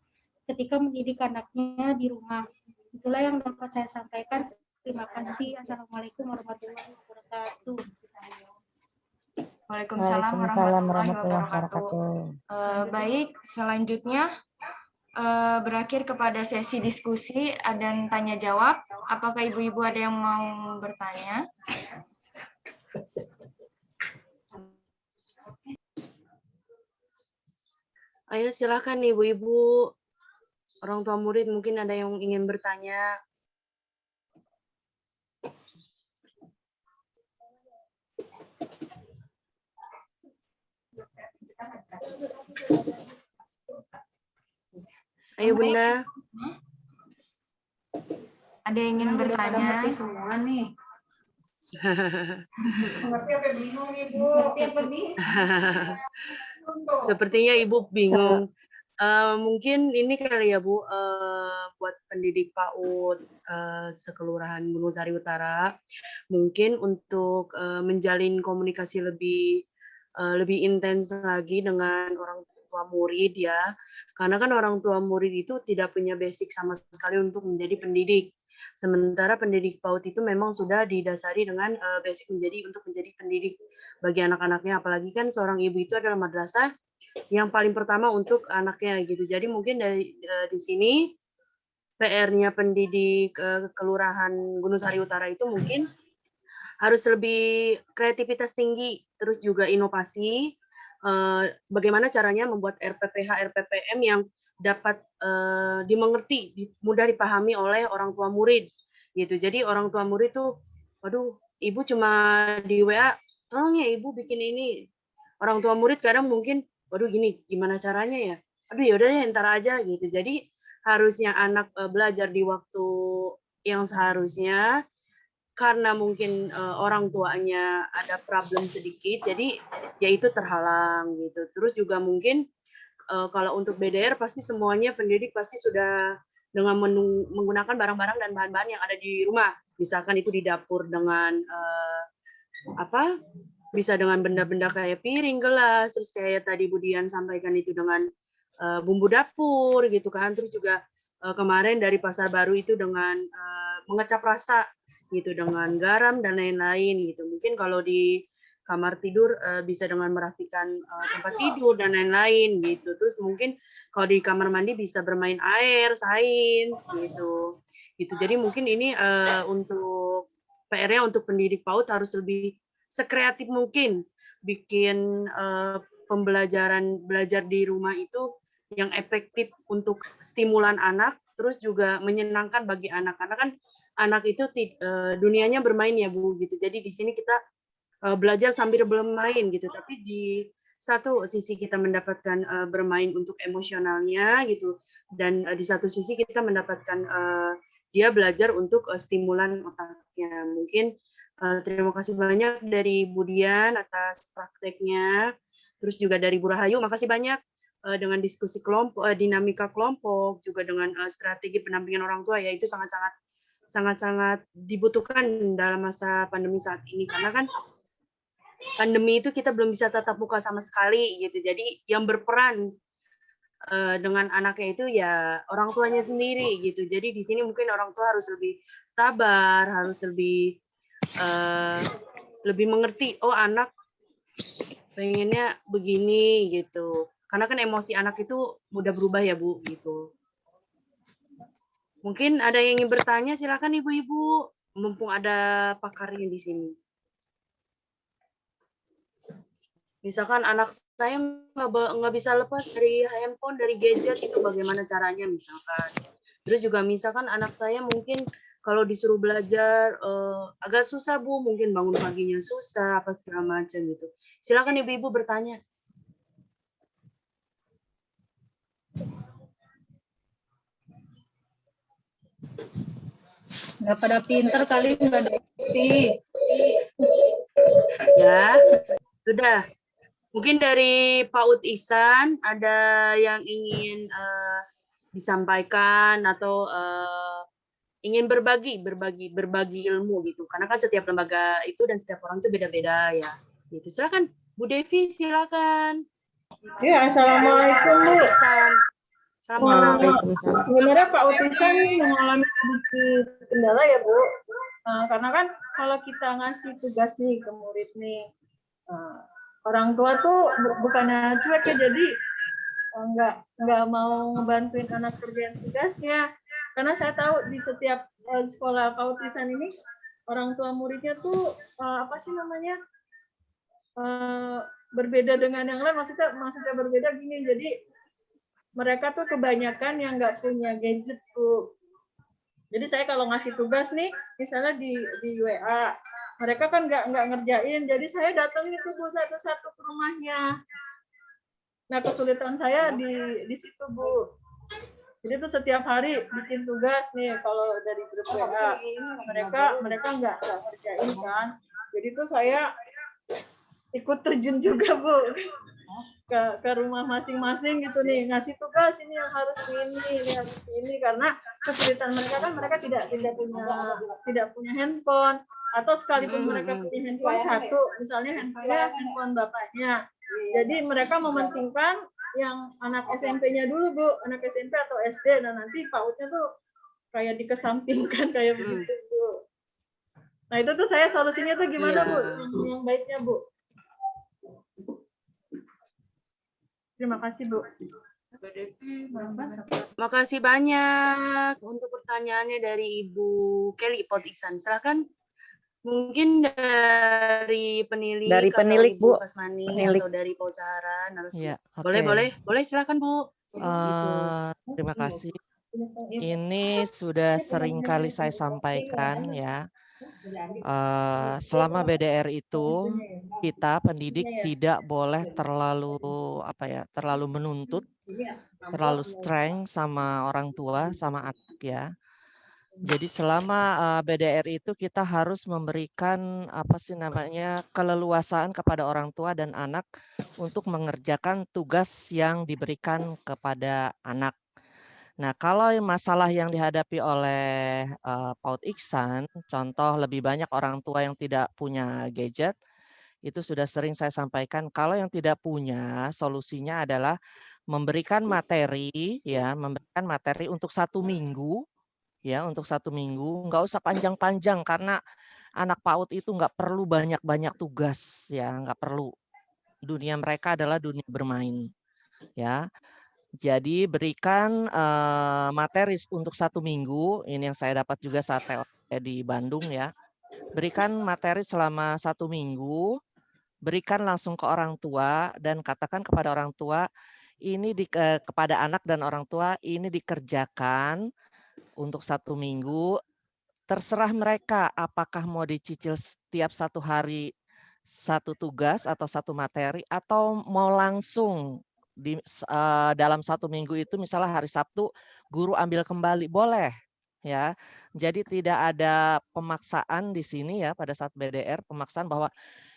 ketika mendidik anaknya di rumah. Itulah yang dapat saya sampaikan. Terima kasih. Assalamualaikum warahmatullahi wabarakatuh. Waalaikumsalam warahmatullahi wabarakatuh. Baik, selanjutnya berakhir kepada sesi diskusi dan tanya jawab. Apakah ibu-ibu ada yang mau bertanya? Ayo silakan ibu-ibu, orang tua murid mungkin ada yang ingin bertanya. Ayo Bunda. Ada yang ingin bertanya? Semua nih. Ngerti apa bingung nih, Bu? Ngerti apa bingung? Sepertinya Ibu bingung. Mungkin ini kali ya Bu, buat pendidik PAUD sekelurahan Gunung Sari Utara, mungkin untuk menjalin komunikasi lebih intens lagi dengan orang tua murid ya, karena kan orang tua murid itu tidak punya basic sama sekali untuk menjadi pendidik. Sementara pendidik PAUD itu memang sudah didasari dengan basic untuk menjadi pendidik bagi anak-anaknya, apalagi kan seorang ibu itu adalah madrasah yang paling pertama untuk anaknya gitu. Jadi mungkin dari di sini PR-nya pendidik Kelurahan Gunung Sari Utara itu mungkin harus lebih kreativitas tinggi, terus juga inovasi. Bagaimana caranya membuat RPPH, RPPM yang dapat dimengerti, mudah dipahami oleh orang tua murid gitu. Jadi orang tua murid tuh, waduh, ibu cuma di WA, tolong ya ibu bikin ini. Orang tua murid kadang mungkin, waduh gini, gimana caranya ya? Aduh yaudah deh, ntar aja gitu. Jadi harusnya anak belajar di waktu yang seharusnya, karena mungkin orang tuanya ada problem sedikit, jadi ya itu terhalang gitu. Terus juga mungkin kalau untuk BDR pasti semuanya pendidik pasti sudah dengan menggunakan barang-barang dan bahan-bahan yang ada di rumah. Misalkan itu di dapur dengan bisa dengan benda-benda kayak piring, gelas, terus kayak tadi Bu Dian sampaikan itu dengan bumbu dapur gitu kan. Terus juga kemarin dari Pasar Baru itu dengan mengecap rasa gitu dengan garam dan lain-lain gitu. Mungkin kalau di kamar tidur bisa dengan merapikan tempat tidur dan lain-lain gitu. Terus mungkin kalau di kamar mandi bisa bermain air, sains gitu. Jadi mungkin ini untuk PR-nya untuk pendidik PAUD harus lebih sekreatif mungkin bikin pembelajaran belajar di rumah itu yang efektif untuk stimulan anak, terus juga menyenangkan bagi anak, karena kan anak itu dunianya bermain ya Bu gitu. Jadi di sini kita belajar sambil bermain gitu, tapi di satu sisi kita mendapatkan bermain untuk emosionalnya gitu, dan di satu sisi kita mendapatkan dia belajar untuk stimulan otaknya. Mungkin terima kasih banyak dari Bu Dian atas prakteknya, terus juga dari Bu Rahayu, makasih banyak dengan diskusi kelompok, dinamika kelompok, juga dengan strategi pendampingan orang tua ya, itu sangat-sangat dibutuhkan dalam masa pandemi saat ini, karena kan pandemi itu kita belum bisa tatap muka sama sekali gitu. Jadi yang berperan dengan anaknya itu ya orang tuanya sendiri gitu. Jadi di sini mungkin orang tua harus lebih sabar, harus lebih mengerti, oh anak pengennya begini gitu. Karena kan emosi anak itu mudah berubah ya Bu gitu. Mungkin ada yang ingin bertanya, silakan ibu-ibu. Mumpung ada pakarnya di sini. Misalkan anak saya nggak bisa lepas dari handphone, dari gadget, itu bagaimana caranya misalkan. Terus juga misalkan anak saya mungkin kalau disuruh belajar agak susah Bu, mungkin bangun paginya susah, apa segala macam gitu. Silakan ibu-ibu bertanya. Nggak pada pinter kali, nggak ada isi. Ya, sudah. Mungkin dari Pak Ud Ihsan ada yang ingin disampaikan atau ingin berbagi ilmu gitu. Karena kan setiap lembaga itu dan setiap orang itu beda-beda ya. Gitu. Silakan Bu Devi, silakan. Ya, assalamualaikum Bu. Salam kenal. Sebenarnya Pak Utisan mengalami sedikit kendala ya Bu. Karena kan kalau kita ngasih tugas nih ke murid nih, orang tua tuh bukannya cuek ya, jadi nggak mau ngebantuin anak kerjaan tugasnya. Karena saya tahu di setiap sekolah Pak Utisan ini orang tua muridnya tuh apa sih namanya, berbeda dengan yang lain. Maksudnya berbeda gini, jadi mereka tuh kebanyakan yang nggak punya gadget Bu. Jadi saya kalau ngasih tugas nih, misalnya di WA, mereka kan nggak ngerjain, jadi saya datangin tuh Bu satu-satu ke rumahnya. Nah kesulitan saya di situ Bu. Jadi tuh setiap hari bikin tugas nih, kalau dari grup WA, mereka nggak ngerjain kan. Jadi tuh saya ikut terjun juga Bu. Ke rumah masing-masing gitu nih, ngasih tugas ini yang harus ini harus ini, karena kesulitan mereka kan mereka tidak punya handphone, atau sekalipun mereka punya handphone satu, misalnya handphone bapaknya, jadi mereka mementingkan yang anak SMP-nya dulu Bu, anak SMP atau SD, dan nanti PAUD-nya tuh kayak dikesampingkan kayak begitu Bu. Nah itu tuh saya solusinya tuh gimana Bu, yang baiknya Bu? Terima kasih Bu. Makasih banyak untuk pertanyaannya dari Ibu Kelly Pot Ihsan. Silakan mungkin dari penilik Bu Kasmani atau dari Pak Zahara. Ya, boleh silakan Bu. Terima kasih. Ini sudah sering kali saya sampaikan ya. Selama BDR itu kita pendidik tidak boleh terlalu menuntut, terlalu strength sama orang tua, sama anak ya. Jadi selama BDR itu kita harus memberikan keleluasaan kepada orang tua dan anak untuk mengerjakan tugas yang diberikan kepada anak. Nah, kalau masalah yang dihadapi oleh PAUD Ihsan, contoh lebih banyak orang tua yang tidak punya gadget, itu sudah sering saya sampaikan. Kalau yang tidak punya, solusinya adalah memberikan materi untuk 1 minggu, ya, untuk 1 minggu. Nggak usah panjang-panjang karena anak PAUD itu nggak perlu banyak-banyak tugas, ya, nggak perlu. Dunia mereka adalah dunia bermain, ya. Jadi berikan materi untuk 1 minggu, ini yang saya dapat juga saat di Bandung ya. Berikan materi selama 1 minggu, berikan langsung ke orang tua dan katakan kepada orang tua, ini kepada anak dan orang tua ini dikerjakan untuk 1 minggu. Terserah mereka apakah mau dicicil setiap 1 hari 1 tugas atau 1 materi atau mau langsung dalam 1 minggu itu misalnya hari Sabtu guru ambil kembali, boleh ya. Jadi tidak ada pemaksaan di sini ya pada saat BDR, pemaksaan bahwa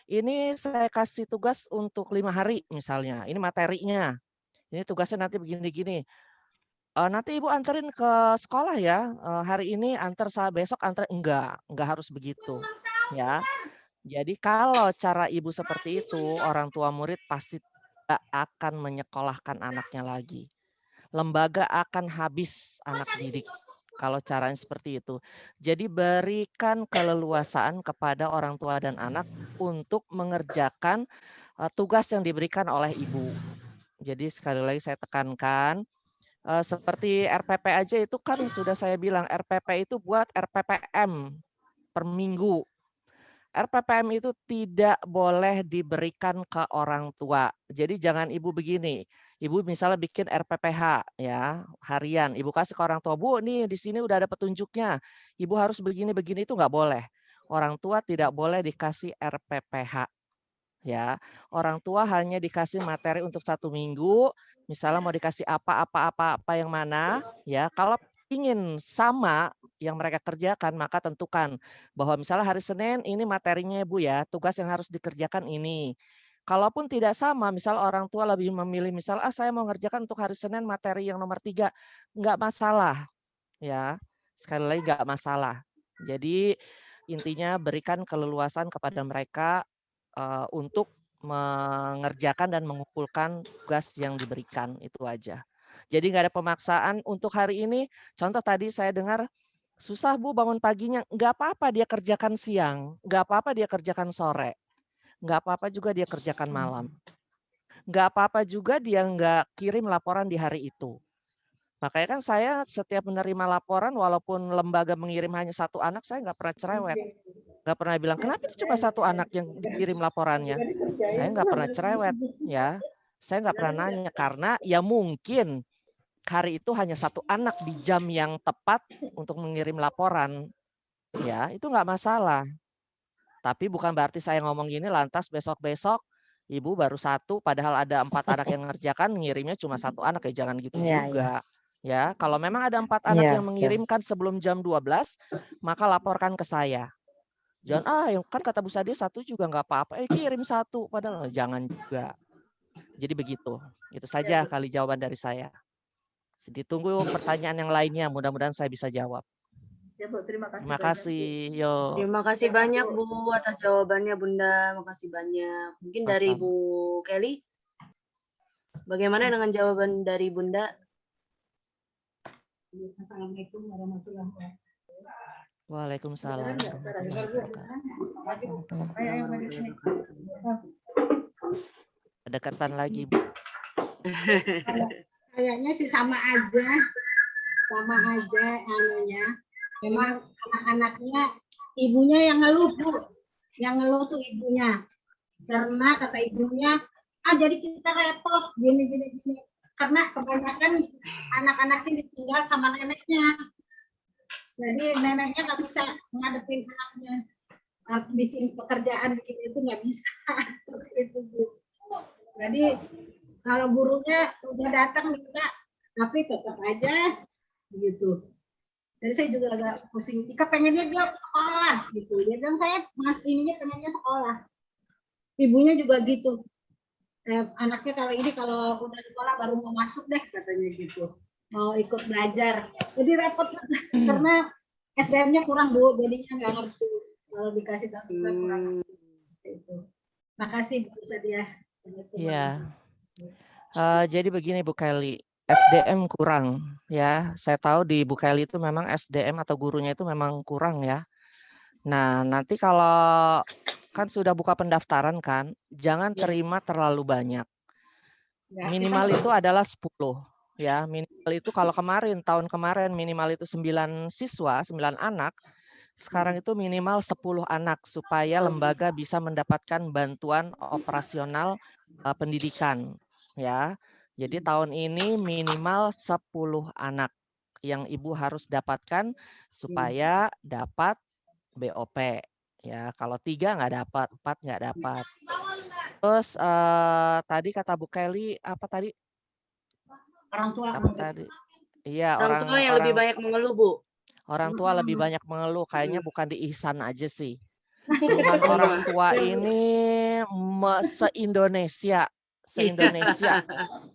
ini saya kasih tugas untuk 5 hari misalnya, ini materinya, ini tugasnya nanti begini-gini. Nanti Ibu anterin ke sekolah ya, hari ini antar, besok antar, enggak harus begitu ya. Jadi kalau cara Ibu seperti itu, orang tua murid pasti tidak akan menyekolahkan anaknya lagi. Lembaga akan habis anak didik kalau caranya seperti itu. Jadi berikan keleluasaan kepada orang tua dan anak untuk mengerjakan tugas yang diberikan oleh Ibu. Jadi sekali lagi saya tekankan, Seperti RPP aja itu kan sudah saya bilang, RPP itu buat RPPM per minggu. RPPM itu tidak boleh diberikan ke orang tua. Jadi jangan ibu begini, ibu misalnya bikin RPPH ya harian, ibu kasih ke orang tua, Bu, nih di sini udah ada petunjuknya, ibu harus begini-begini, itu nggak boleh. Orang tua tidak boleh dikasih RPPH. Ya, orang tua hanya dikasih materi untuk 1 minggu, misalnya mau dikasih apa yang mana, ya. Kalau ingin sama yang mereka kerjakan, maka tentukan bahwa misalnya hari Senin ini materinya Bu ya, tugas yang harus dikerjakan ini. Kalaupun tidak sama, misal orang tua lebih memilih misal, saya mau ngerjakan untuk hari Senin materi yang nomor 3, nggak masalah, ya. Sekali lagi nggak masalah. Jadi intinya berikan keleluasan kepada mereka untuk mengerjakan dan mengumpulkan tugas yang diberikan, itu aja. Jadi nggak ada pemaksaan untuk hari ini. Contoh tadi saya dengar, susah Bu bangun paginya, nggak apa-apa dia kerjakan siang, nggak apa-apa dia kerjakan sore, nggak apa-apa juga dia kerjakan malam. Nggak apa-apa juga dia nggak kirim laporan di hari itu. Makanya kan saya setiap menerima laporan, walaupun lembaga mengirim hanya 1 anak, saya nggak pernah cerewet. Nggak pernah bilang, kenapa ini cuma 1 anak yang dikirim laporannya? Saya nggak pernah cerewet, ya. Saya nggak pernah nanya, karena ya mungkin hari itu hanya 1 anak di jam yang tepat untuk mengirim laporan. Ya, itu nggak masalah. Tapi bukan berarti saya ngomong gini, lantas besok-besok ibu baru 1, padahal ada 4 anak yang ngerjakan, ngirimnya cuma 1 anak, ya jangan gitu juga. Ya, kalau memang ada 4 anak yang mengirimkan sebelum jam 12, maka laporkan ke saya. Jangan, yang kan kata Bu Sadia 1 juga nggak apa-apa, kirim 1, padahal jangan juga. Jadi begitu. Itu saja kali jawaban dari saya. Ditunggu pertanyaan yang lainnya, mudah-mudahan saya bisa jawab. Ya Bu, terima kasih. Terima kasih. Yo. Terima kasih banyak Bu atas jawabannya Bunda. Makasih banyak. Mungkin dari Bu Kelly. Bagaimana dengan jawaban dari Bunda? Assalamualaikum warahmatullahi wabarakatuh. Waalaikumsalam. Ada ketan lagi, Bu. Kayaknya sih sama aja anunya. Memang anak-anaknya, ibunya yang ngeluh Bu, yang ngeluh tuh ibunya. Karena kata ibunya, jadi kita repot gini. Karena kebanyakan anak-anaknya ditinggal sama neneknya. Jadi neneknya nggak bisa ngadepin anaknya, bikin pekerjaan bikin itu nggak bisa. Itu Bu. Jadi kalau gurunya udah datang minta, tapi tetap aja gitu. Jadi saya juga agak pusing. Ika pengennya dia sekolah gitu. Dia bilang saya ininya pengennya sekolah. Ibunya juga gitu. Anaknya kalau udah sekolah baru mau masuk deh katanya gitu. Mau ikut belajar. Jadi repot karena SDM-nya kurang Bu. Jadinya nggak ngerti. Kalau dikasih tahu kurang. Itu. Makasih Bu Sadia. Iya. Jadi begini Bu Kelly. SDM kurang ya. Saya tahu di Bu Kelly itu memang SDM atau gurunya itu memang kurang ya. Nah, nanti kalau kan sudah buka pendaftaran kan, jangan terima terlalu banyak. Minimal itu adalah 10 ya. Minimal itu kalau tahun kemarin minimal itu 9 siswa, 9 anak. Sekarang itu minimal 10 anak supaya lembaga bisa mendapatkan bantuan operasional pendidikan ya. Jadi tahun ini minimal 10 anak yang Ibu harus dapatkan supaya dapat BOP. Ya, kalau 3 nggak dapat, 4 nggak dapat. Terus tadi kata Bu Kelly apa tadi? Orang tua. Apa tadi? Iya, orang tua yang lebih banyak mengeluh Bu. Orang tua lebih banyak mengeluh, kayaknya bukan di Ihsan aja sih. Keluhan orang tua ini se-Indonesia.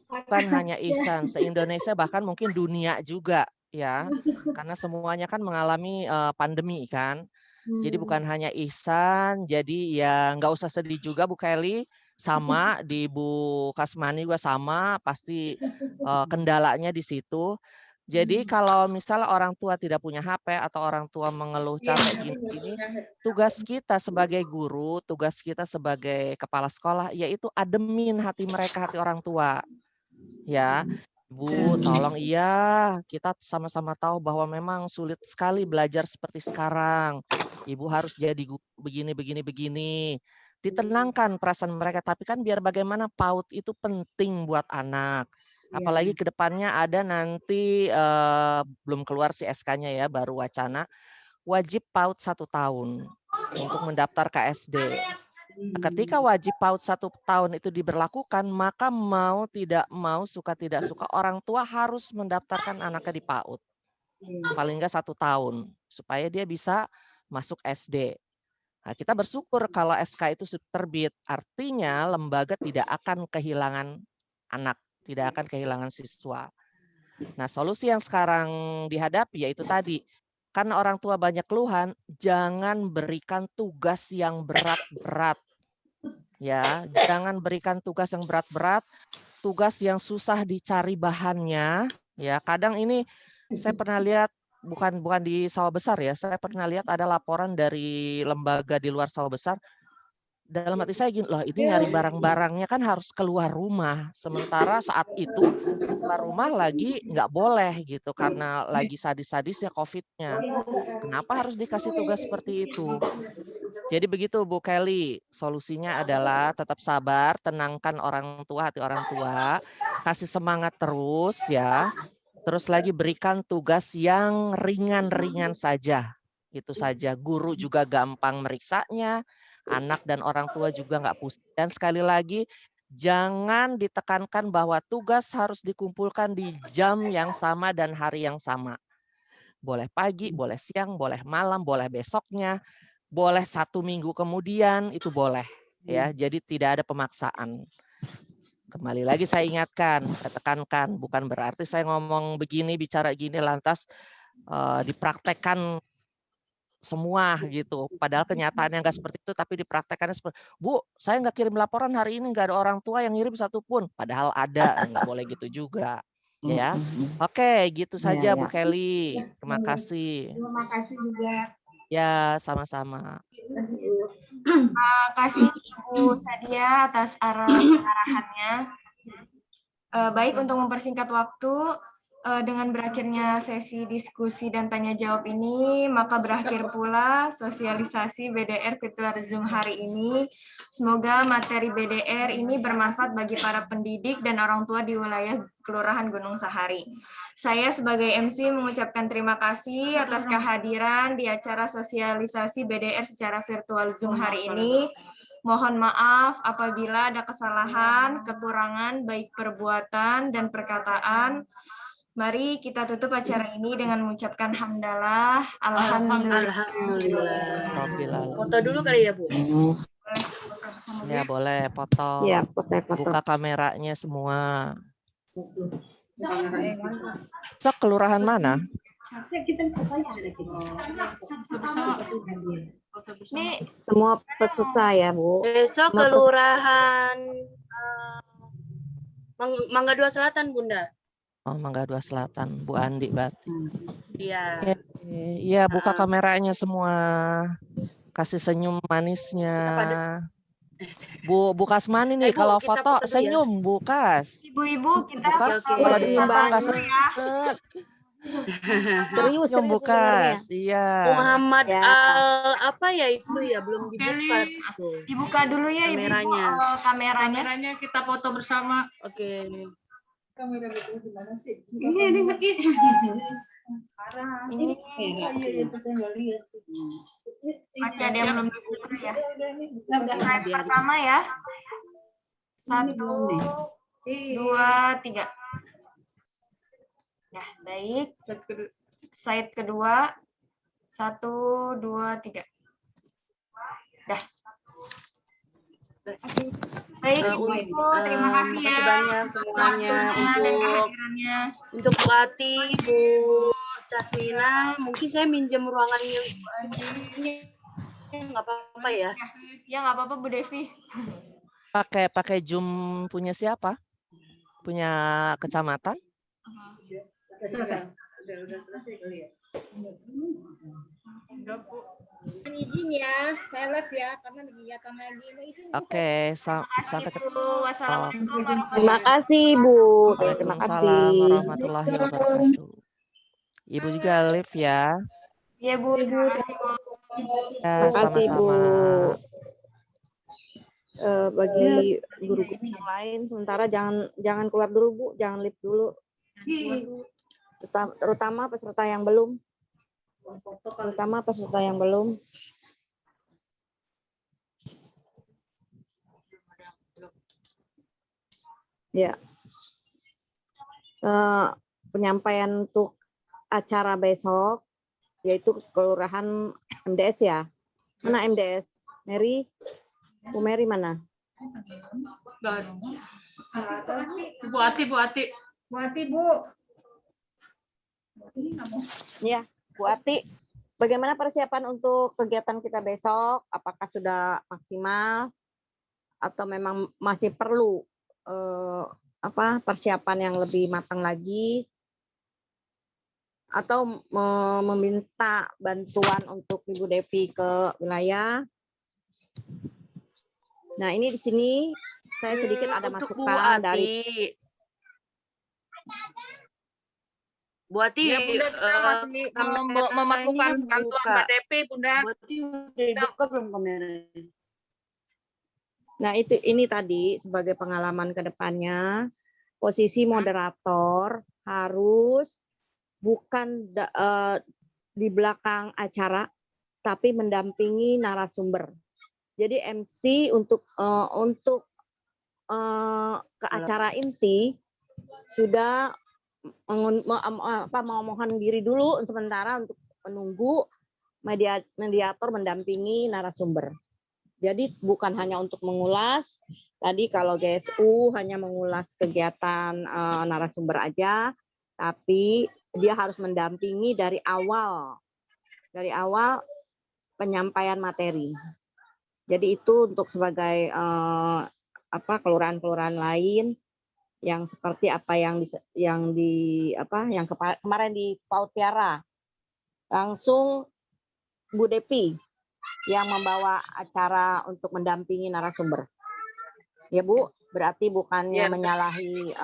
Bukan hanya Ihsan, se-Indonesia bahkan mungkin dunia juga ya. Karena semuanya kan mengalami pandemi kan. Jadi bukan hanya Ihsan, jadi ya nggak usah sedih juga Bu Kelly. Sama di Bu Kasmani juga sama, pasti kendalanya di situ. Jadi kalau misalnya orang tua tidak punya HP atau orang tua mengeluh capek gini-gini, tugas kita sebagai guru, tugas kita sebagai kepala sekolah yaitu ademin hati mereka, hati orang tua. Ya. Bu, tolong iya, kita sama-sama tahu bahwa memang sulit sekali belajar seperti sekarang. Ibu harus jadi begini. Ditenangkan perasaan mereka, tapi kan biar bagaimana PAUD itu penting buat anak. Apalagi ke depannya ada nanti, belum keluar sih SK-nya ya, baru wacana, wajib PAUD 1 tahun untuk mendaftar ke SD. Ketika wajib PAUD 1 tahun itu diberlakukan, maka mau tidak mau, suka tidak suka, orang tua harus mendaftarkan anaknya di PAUD. Paling enggak 1 tahun, supaya dia bisa masuk SD. Nah, kita bersyukur kalau SK itu sudah terbit, artinya lembaga tidak akan kehilangan anak, tidak akan kehilangan siswa. Nah, solusi yang sekarang dihadapi yaitu tadi, karena orang tua banyak keluhan, jangan berikan tugas yang berat-berat. Ya, jangan berikan tugas yang berat-berat, tugas yang susah dicari bahannya. Ya, kadang ini saya pernah lihat bukan di sawah besar ya, saya pernah lihat ada laporan dari lembaga di luar sawah besar. Dalam hati saya gini, loh ini nyari barang-barangnya kan harus keluar rumah. Sementara saat itu keluar rumah lagi nggak boleh gitu karena lagi sadis-sadisnya COVID-nya. Kenapa harus dikasih tugas seperti itu? Jadi begitu Bu Kelly, solusinya adalah tetap sabar, tenangkan orang tua, hati orang tua, kasih semangat terus ya. Terus lagi berikan tugas yang ringan-ringan saja. Itu saja, guru juga gampang meriksanya, anak dan orang tua juga nggak pusing. Dan sekali lagi, jangan ditekankan bahwa tugas harus dikumpulkan di jam yang sama dan hari yang sama. Boleh pagi, boleh siang, boleh malam, boleh besoknya, boleh 1 minggu kemudian, itu boleh. Ya, jadi tidak ada pemaksaan. Kembali lagi saya ingatkan, saya tekankan, bukan berarti saya ngomong begini, bicara gini, lantas dipraktekkan semua gitu. Padahal kenyataannya nggak seperti itu, tapi dipraktekannya seperti, Bu, saya nggak kirim laporan hari ini, nggak ada orang tua yang ngirim satupun. Padahal ada, nggak boleh gitu juga. Ya, oke, gitu saja Bu Kelly. Terima kasih. Terima kasih juga. Ya, sama-sama. Terima kasih Ibu Sadia atas arahannya. Baik, untuk mempersingkat waktu, dengan berakhirnya sesi diskusi dan tanya jawab ini, maka berakhir pula sosialisasi BDR virtual Zoom hari ini. Semoga materi BDR ini bermanfaat bagi para pendidik dan orang tua di wilayah Kelurahan Gunung Sahari. Saya sebagai MC mengucapkan terima kasih atas kehadiran di acara sosialisasi BDR secara virtual Zoom hari ini. Mohon maaf apabila ada kesalahan, kekurangan, baik perbuatan dan perkataan. Mari kita tutup acara ini dengan mengucapkan hamdalah. Alhamdulillah. Foto dulu kali ya, Bu? Ya, boleh foto. Ya, foto-foto. Buka kameranya semua. Sok kelurahan mana? Ini Semua peserta ya, Bu. Besok kelurahan Mangga 2 Selatan, Bunda. Oh, Mangga 2 Selatan, Bu Andi berarti. Iya. Iya, buka kameranya semua. Kasih senyum manisnya. Bu Kasmani nih, kalau foto senyum, Bu Kas. Ibu-ibu kita Kalau di foto nggak senyum. Serius, Senyum Bu Kas, iya. Muhammad apa ya itu ya, belum dibuka tuh. Dibuka dulu ya kameranya. Kameranya kita foto bersama. Oke. Kamera itu di mana sih? Ini masih ada yang belum dibuka ya. Slide pertama ya. 1, 2, 3. Ya, baik. Slide kedua. 1, 2, 3. Dah. Baik, Ibu, terima kasih ya. Makasih banyak semuanya untuk Bu Ati, Bu Casmina. Mungkin saya minjem ruangannya nggak apa-apa ya? Ya nggak apa-apa Bu Devi. Pakai Zoom punya siapa? Punya kecamatan? Udah selesai kali ya. izin ya, saya live ya karena kegiatan lagi. Mau izin Bu, Oke, sampai ketemu. Wassalamualaikum warahmatullahi Terima kasih Bu. Terima Waalaikumsalam kasih. warahmatullahi wabarakatuh. Ibu juga live ya. Iya Bu, terima kasih Bu. Ya, Terima kasih Bu. sama-sama. Bagi guru-guru yang lain sementara jangan keluar dulu Bu, jangan live dulu. Terutama peserta yang belum. Ya. Penyampaian untuk acara besok yaitu kelurahan MDS ya. Mana MDS? Mary? Bu Mary mana? Bu Ati. Ya, Bu Ati. Bagaimana persiapan untuk kegiatan kita besok? Apakah sudah maksimal atau memang masih perlu persiapan yang lebih matang lagi? Atau meminta bantuan untuk Ibu Devi ke wilayah? Nah, ini di sini saya sedikit ada Untuk masukan dari Bu Ati, Ya Bunda, kita masih memerlukan bantuan Mbak Devi, Bunda. Bu Ati udah dibuka belum kameranya? Nah, ini tadi sebagai pengalaman ke depannya, posisi moderator harus bukan di belakang acara, tapi mendampingi narasumber. Jadi MC untuk ke acara inti sudah memohon diri dulu sementara untuk menunggu mediator mendampingi narasumber. Jadi bukan hanya untuk mengulas, tadi kalau GSU hanya mengulas kegiatan narasumber aja, tapi dia harus mendampingi dari awal penyampaian materi. Jadi itu untuk sebagai kelurahan-kelurahan lain yang seperti apa yang kemarin di Pautiara, langsung Bu Devi yang membawa acara untuk mendampingi narasumber. Ya Bu, berarti bukannya menyalahi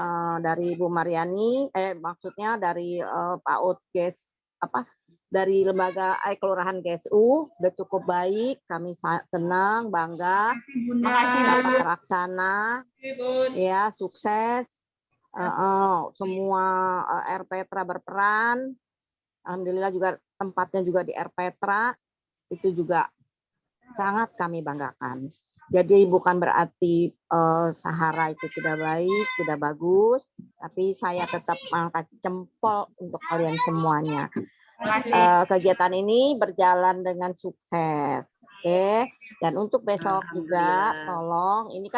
dari Bu Mariani, maksudnya dari PAUD dari lembaga kelurahan GSU udah cukup baik, kami senang, bangga, dapat terlaksana, ya sukses, semua RPtra berperan, alhamdulillah juga tempatnya juga di RPtra, itu juga sangat kami banggakan. Jadi bukan berarti Sahara itu tidak baik, tidak bagus, tapi saya tetap mengangkat jempol untuk kalian semuanya. Kegiatan ini berjalan dengan sukses, oke? Dan untuk besok juga, tolong ini kan